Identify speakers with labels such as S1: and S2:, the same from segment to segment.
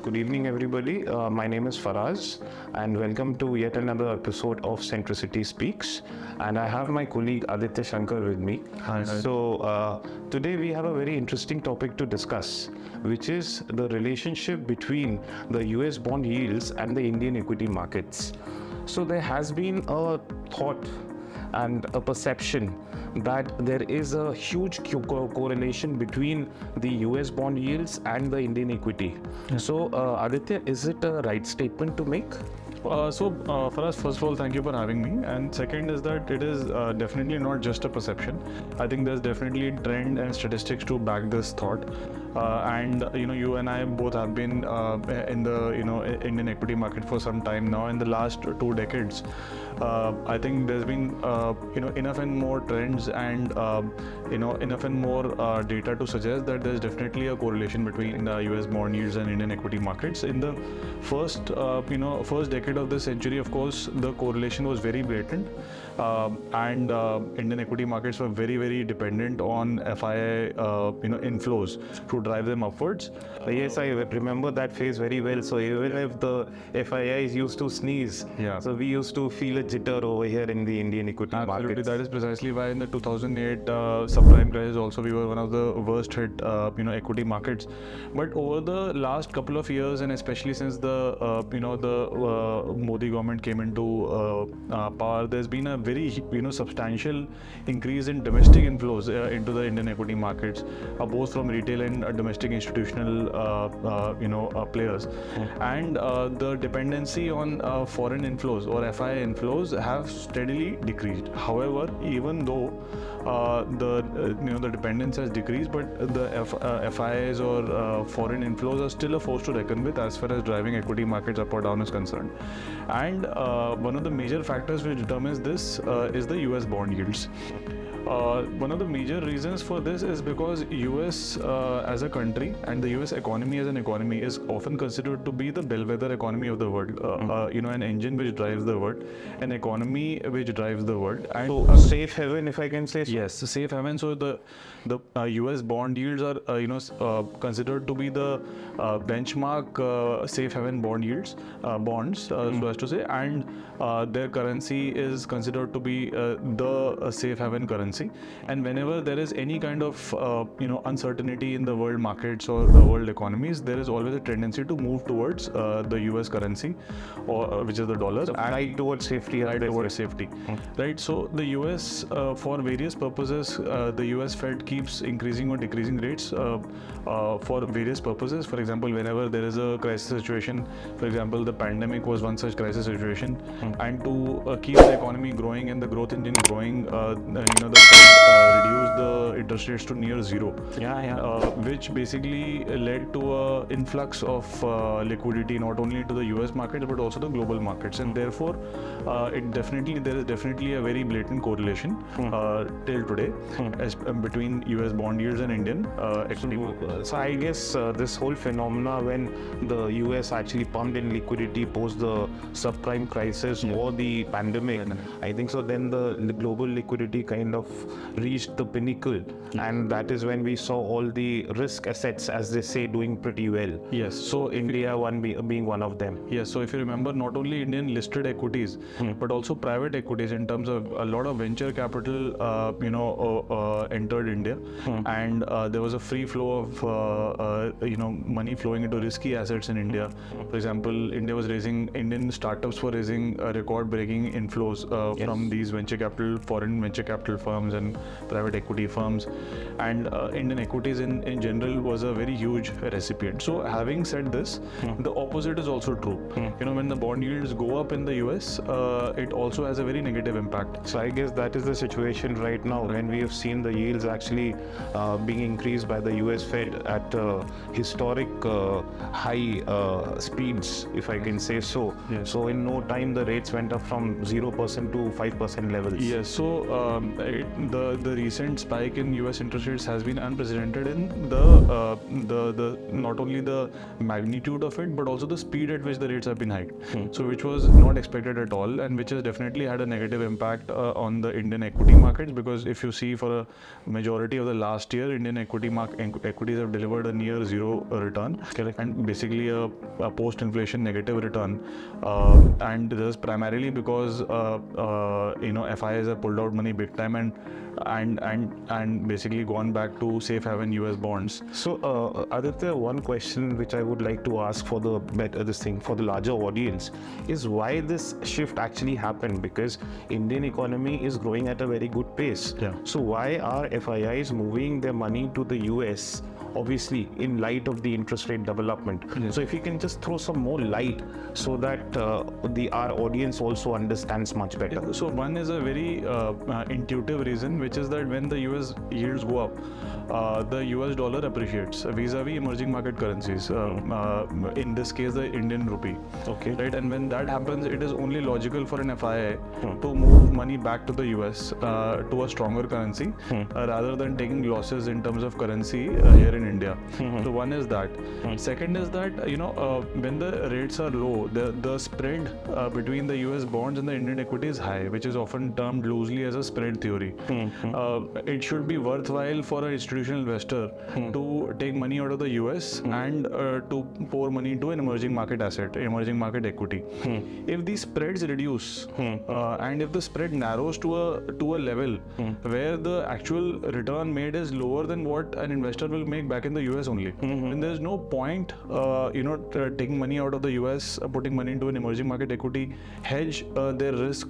S1: Good evening, everybody. My name is Faraz, and welcome to yet another episode of Centricity Speaks. And I have my colleague Aditya Shankar with me.
S2: Hi.
S1: So, today we have a very interesting topic to discuss, which is the relationship between the US bond yields and the Indian equity markets. So, there has been a thought and a perception that there is a huge correlation between the US bond yields and the Indian equity. So, Aditya, is it a right statement to make?
S2: Faraz, first of all, thank you for having me. And second is that it is definitely not just a perception. I think there's definitely trend and statistics to back this thought. You and I both have been in the Indian equity market for some time now. In the last 2 decades, I think there's been enough and more trends and enough and more data to suggest that there's definitely a correlation between the US bond yields and Indian equity markets. In the first decade of this century, of course, the correlation was very blatant, and Indian equity markets were very, very dependent on FII inflows to drive them upwards.
S1: Yes, I remember that phase very well. So even if the FIIs used to sneeze, so we used to feel a jitter over here in the Indian equity
S2: Absolutely,
S1: markets.
S2: that is precisely why in the 2008 subprime crisis also we were one of the worst hit equity markets. But over the last couple of years, and especially since the Modi government came into power, there's been a very substantial increase in domestic inflows into the Indian equity markets, both from retail and domestic institutional players. And the dependency on foreign inflows or FII inflows have steadily decreased. However, even though the dependence has decreased, but the FIIs or foreign inflows are still a force to reckon with as far as driving equity markets up or down is concerned. And one of the major factors which determines this is the US bond yields. One of the major reasons for this is because US as a country and the US economy as an economy is often considered to be the bellwether economy of the world, an engine which drives the world, an economy which drives the world.
S1: And so a safe haven, if I can say so.
S2: Yes, a safe haven. So the US bond yields are considered to be the benchmark safe haven bond yields, bonds, so as to say, and their currency is considered to be the safe haven currency. And whenever there is any kind of uncertainty in the world markets or the world economies, there is always a tendency to move towards the US currency, or which is the dollar,
S1: so right towards safety.
S2: Right towards safety. Right. So the US, for various purposes, the US Fed keeps increasing or decreasing rates for various purposes. For example, whenever there is a crisis situation, for example, the pandemic was one such crisis situation, and to keep the economy growing and the growth engine growing, the Fed reduced the interest rates to near zero, which basically led to a influx of liquidity not only to the US markets but also the global markets, and therefore there is definitely a very blatant correlation till today between US bond yields and Indian equity markets.
S1: So I guess this whole phenomena when the US actually pumped in liquidity post the subprime crisis or the pandemic, I think so then the global liquidity kind of reached the pinnacle, and that is when we saw all the risk assets, as they say, doing pretty well.
S2: Yes. So
S1: India being one of them.
S2: Yes. So if you remember, not only Indian listed equities, but also private equities, in terms of a lot of venture capital, entered India, and there was a free flow of money flowing into risky assets in India. For example, Indian startups were raising record-breaking inflows from these foreign venture capital firms and private equity firms, and Indian equities in general was a very huge recipient. So having said this, the opposite is also true. When the bond yields go up in the US, it also has a very negative impact.
S1: So I guess that is the situation right now, when we have seen the yields actually being increased by the US Fed at historic high speeds, if I can say so.
S2: Yes.
S1: So in no time the rates went up from 0% to 5% levels.
S2: Yes. So the recent spike in US interest rates has been unprecedented in the not only the magnitude of it, but also the speed at which the rates have been hiked. So which was not expected at all, and which has definitely had a negative impact on the Indian equity markets, because if you see for a majority of the last year, Indian equities have delivered a near zero return.
S1: Correct.
S2: And basically a post-inflation negative return, and this is primarily because FIs have pulled out money big time and basically gone back to safe haven US bonds.
S1: So, Aditya, one question which I would like to ask for the for the larger audience is why this shift actually happened, because Indian economy is growing at a very good pace.
S2: Yeah.
S1: So why are FIIs moving their money to the US? Obviously, in light of the interest rate development.
S2: Yes.
S1: So if you can just throw some more light so that our audience also understands much better.
S2: So one is a very intuitive reason, which is that when the US yields go up, the US dollar appreciates vis-a-vis emerging market currencies. In this case, the Indian rupee.
S1: Okay.
S2: Right, and when that happens, it is only logical for an FII to move money back to the US to a stronger currency, rather than taking losses in terms of currency here in India. So one is that. Second is that when the rates are low, the spread between the US bonds and the Indian equity is high, which is often termed loosely as a spread theory. It should be worthwhile for an institutional investor to take money out of the US and to pour money into an emerging market asset, emerging market equity. If these spreads reduce and if the spread narrows to a level where the actual return made is lower than what an investor will make back in the US only, then there is no point taking money out of the US, putting money into an emerging market equity, hedge their risk,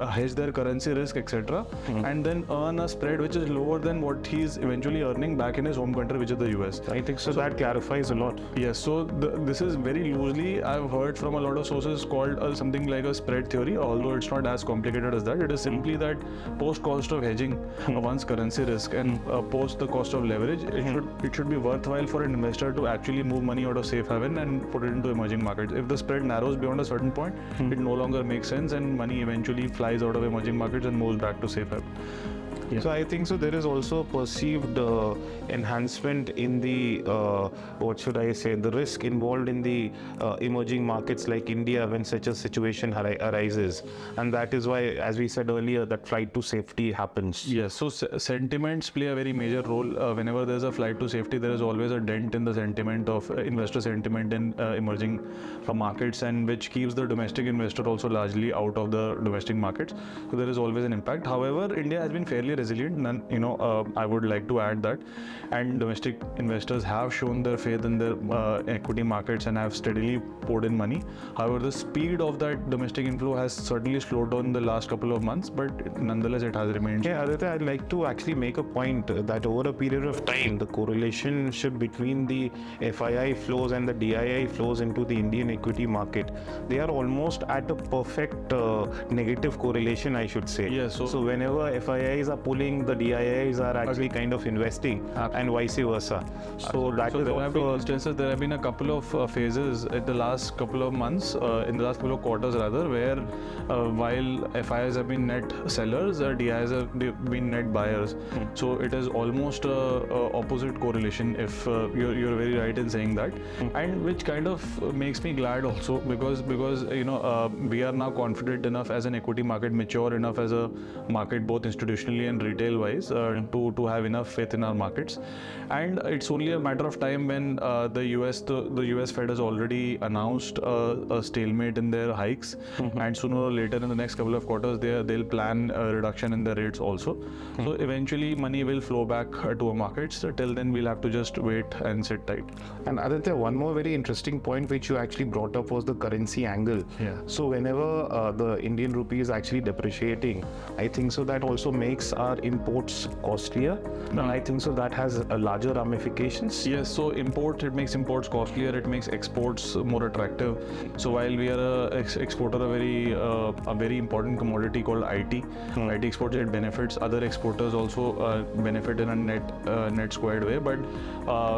S2: hedge their currency risk, etc., and then earn a spread which is lower than what he's eventually earning back in his home country, which is the US.
S1: I think so that clarifies a lot.
S2: Yes, so this is very loosely, I've heard from a lot of sources, called something like a spread theory, although it's not as complicated as that. It is simply that post cost of hedging one's currency risk and post the cost of leverage, it should be worthwhile for an investor to actually move money out of safe haven and put it into emerging markets. If the spread narrows beyond a certain point, it no longer makes sense and money eventually flies out of emerging markets and moves back to safe haven.
S1: Yeah. So I think so there is also perceived enhancement in the the risk involved in the emerging markets like India when such a situation arises, and that is why, as we said earlier, that flight to safety happens.
S2: Yes, so sentiments play a very major role. Whenever there's a flight to safety, there is always a dent in the sentiment of investor sentiment in emerging markets, and which keeps the domestic investor also largely out of the domestic markets. So there is always an impact. However, India has been fairly resilient, and I would like to add that, and domestic investors have shown their faith in their equity markets and have steadily poured in money. However, the speed of that domestic inflow has certainly slowed down in the last couple of months, but nonetheless it has remained.
S1: Yeah, Aditya, I'd like to actually make a point that over a period of time, the correlation between the FII flows and the DII flows into the Indian equity market, they are almost at a perfect negative correlation, I should say.
S2: Yes,
S1: so whenever FIIs are pulling, the DIIs are actually kind of investing, and vice versa. So that is
S2: there have been
S1: also
S2: instances, there have been a couple of phases in the last couple of months, in the last couple of quarters rather, where while FIIs have been net sellers, DIIs have been net buyers. So it is almost opposite correlation, if you're very right in saying that, and which kind of makes me glad also, because we are now confident enough as an equity market, mature enough as a market, both institutionally and retail wise, to have enough faith in our markets. And it's only a matter of time when the US Fed has already announced a stalemate in their hikes, and sooner or later in the next couple of quarters they'll plan a reduction in the rates also. So eventually money will flow back to our markets. Till then we'll have to just wait and sit tight.
S1: And Aditya, one more very interesting point which you actually brought up was the currency angle.
S2: Yeah.
S1: So whenever the Indian rupee is actually depreciating, I think so that also makes our imports costlier. And I think so that has larger ramifications.
S2: Yes, so it makes imports costlier, it makes exports more attractive. So while we are a exporter of a very important commodity called IT exports, it benefits. Other exporters also benefit in a net squared way, but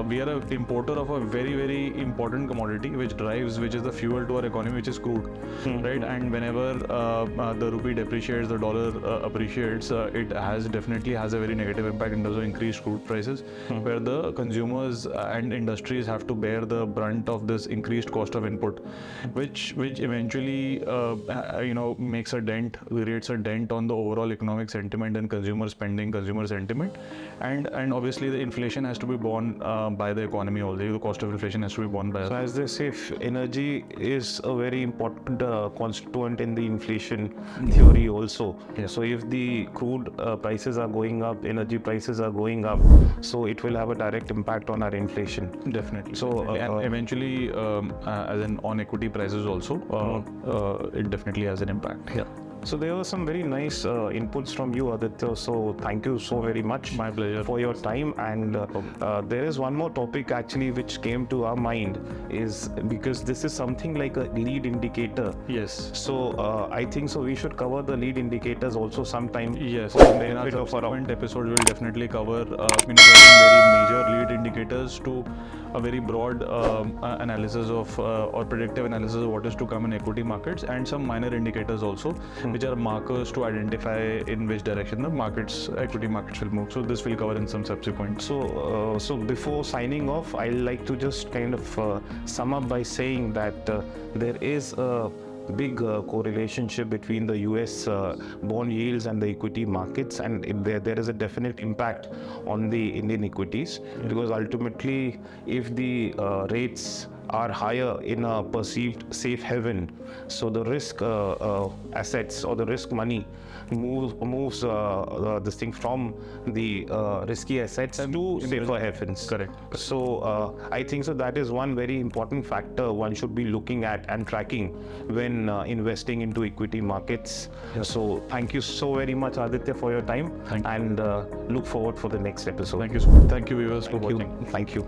S2: we are an importer of a very, very important commodity which is the fuel to our economy, which is crude, right? And whenever the rupee depreciates, the dollar appreciates, it has definitely has a very negative impact in terms of increased crude prices, where the consumers and industries have to bear the brunt of this increased cost of input, which eventually makes a dent, creates a dent on the overall economic sentiment and consumer spending, consumer sentiment, and obviously the inflation has to be borne by the economy also. The cost of inflation has to be borne by
S1: So as they say, energy is a very important constituent in the inflation theory also.
S2: Yeah.
S1: So if the crude prices are going up, energy prices are going up, so it will have a direct impact on our inflation.
S2: Definitely.
S1: So,
S2: And eventually, as in on equity prices also, it definitely has an impact. Yeah.
S1: So there were some very nice inputs from you, Aditya. So thank you so very much.
S2: My pleasure.
S1: For your time. And there is one more topic actually which came to our mind, is because this is something like a lead indicator.
S2: Yes.
S1: So I think so we should cover the lead indicators also sometime.
S2: Yes,
S1: For the
S2: in our
S1: benefit of our
S2: subsequent episodes, we'll definitely cover certain very major lead indicators to a very broad analysis of or predictive analysis of what is to come in equity markets, and some minor indicators also, which are markers to identify in which direction the equity markets will move. So this will cover in some subsequent.
S1: So before signing off, I'd like to just kind of sum up by saying that there is a big correlationship between the US bond yields and the equity markets, and there is a definite impact on the Indian equities, because ultimately if the rates are higher in a perceived safe haven, so the risk assets or the risk money moves this thing from the risky assets to safer havens.
S2: Correct.
S1: So I think so that is one very important factor one should be looking at and tracking when investing into equity markets. So thank you so very much, Aditya, for your time,
S2: Thank you.
S1: and look forward for the next episode.
S2: Thank you, viewers, for watching.
S1: Thank you.